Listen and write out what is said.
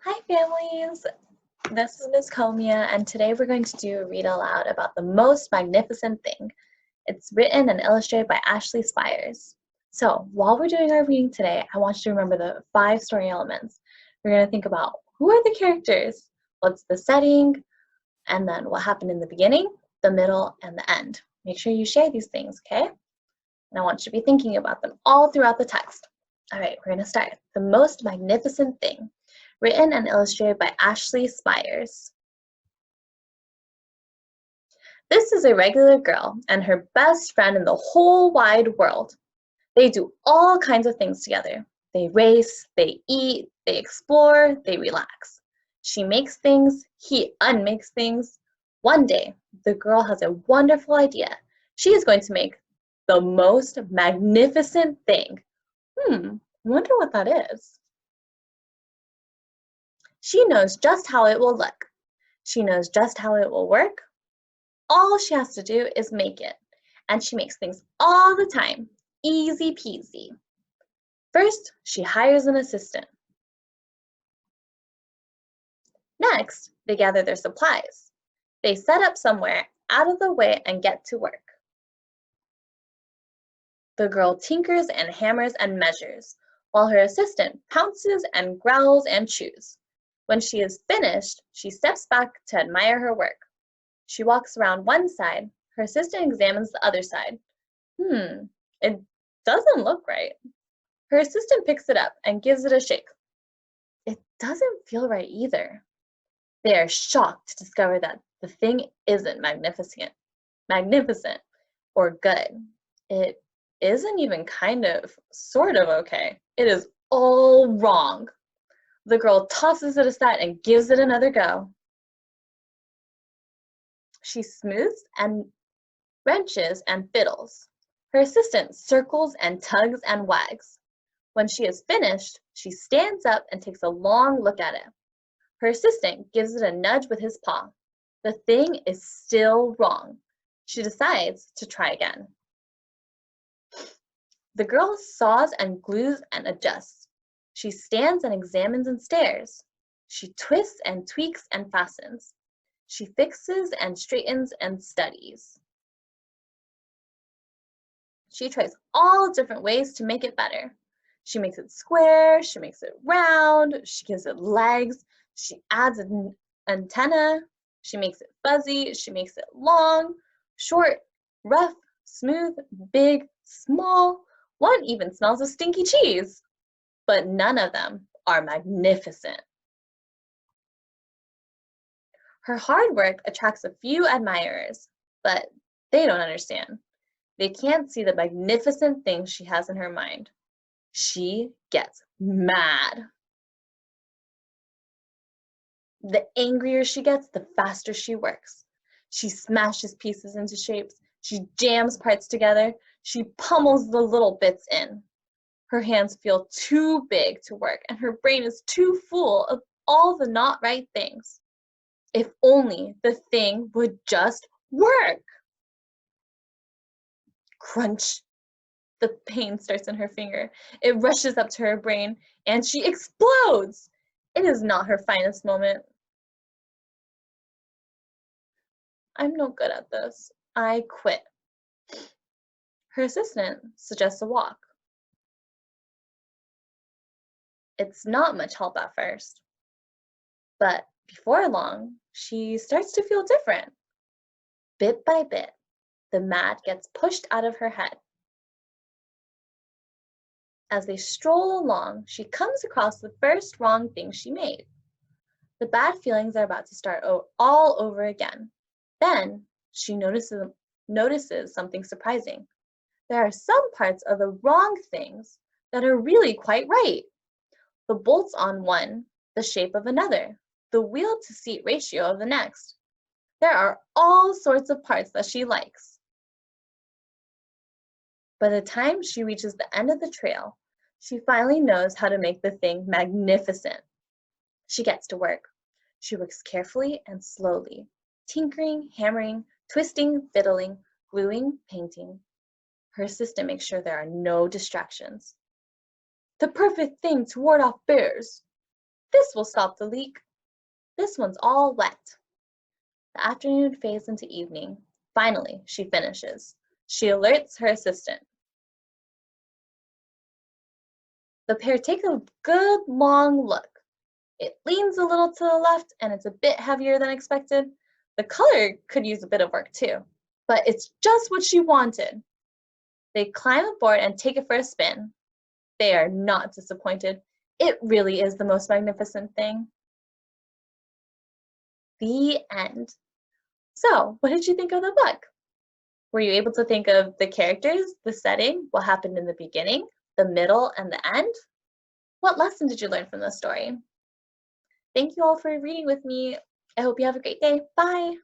Hi families, this is Miss Comia and today we're going to do a read aloud about The Most Magnificent Thing. It's written and illustrated by Ashley Spires. So while we're doing our reading today, I want you to remember the 5 story elements. We're going to think about who are the characters, what's the setting, and then what happened in the beginning, the middle, and the end. Make sure you share these things, okay? And I want you to be thinking about them all throughout the text. All right, we're going to start. The Most Magnificent Thing. Written and illustrated by Ashley Spires. This is a regular girl and her best friend in the whole wide world. They do all kinds of things together. They race, they eat, they explore, they relax. She makes things, he unmakes things. One day, the girl has a wonderful idea. She is going to make the most magnificent thing. Wonder what that is. She knows just how it will look. She knows just how it will work. All she has to do is make it, and she makes things all the time, easy peasy. First, she hires an assistant. Next, they gather their supplies. They set up somewhere out of the way and get to work. The girl tinkers and hammers and measures, while her assistant pounces and growls and chews. When she is finished, she steps back to admire her work. She walks around one side. Her assistant examines the other side. It doesn't look right. Her assistant picks it up and gives it a shake. It doesn't feel right either. They are shocked to discover that the thing isn't magnificent, or good. It isn't even sort of okay. It is all wrong. The girl tosses it aside and gives it another go. She smooths and wrenches and fiddles. Her assistant circles and tugs and wags. When she is finished, she stands up and takes a long look at it. Her assistant gives it a nudge with his paw. The thing is still wrong. She decides to try again. The girl saws and glues and adjusts. She stands and examines and stares. She twists and tweaks and fastens. She fixes and straightens and studies. She tries all different ways to make it better. She makes it square, she makes it round, she gives it legs, she adds an antenna, she makes it fuzzy, she makes it long, short, rough, smooth, big, small. One even smells of stinky cheese. But none of them are magnificent. Her hard work attracts a few admirers, but they don't understand. They can't see the magnificent things she has in her mind. She gets mad. The angrier she gets, the faster she works. She smashes pieces into shapes. She jams parts together. She pummels the little bits in. Her hands feel too big to work, and her brain is too full of all the not right things. If only the thing would just work. Crunch. The pain starts in her finger. It rushes up to her brain, and she explodes. It is not her finest moment. I'm no good at this. I quit. Her assistant suggests a walk. It's not much help at first, but before long, she starts to feel different. Bit by bit, the mad gets pushed out of her head. As they stroll along, she comes across the first wrong thing she made. The bad feelings are about to start all over again. Then she notices something surprising. There are some parts of the wrong things that are really quite right. The bolts on one, the shape of another, the wheel to seat ratio of the next. There are all sorts of parts that she likes. By the time she reaches the end of the trail, she finally knows how to make the thing magnificent. She gets to work. She works carefully and slowly, tinkering, hammering, twisting, fiddling, gluing, painting. Her assistant makes sure there are no distractions. The perfect thing to ward off bears. This will stop the leak. This one's all wet. The afternoon fades into evening. Finally, she finishes. She alerts her assistant. The pair take a good long look. It leans a little to the left and it's a bit heavier than expected. The color could use a bit of work too, but it's just what she wanted. They climb aboard and take it for a spin. They are not disappointed. It really is the most magnificent thing. The end. So, what did you think of the book? Were you able to think of the characters, the setting, what happened in the beginning, the middle, and the end? What lesson did you learn from the story? Thank you all for reading with me. I hope you have a great day. Bye.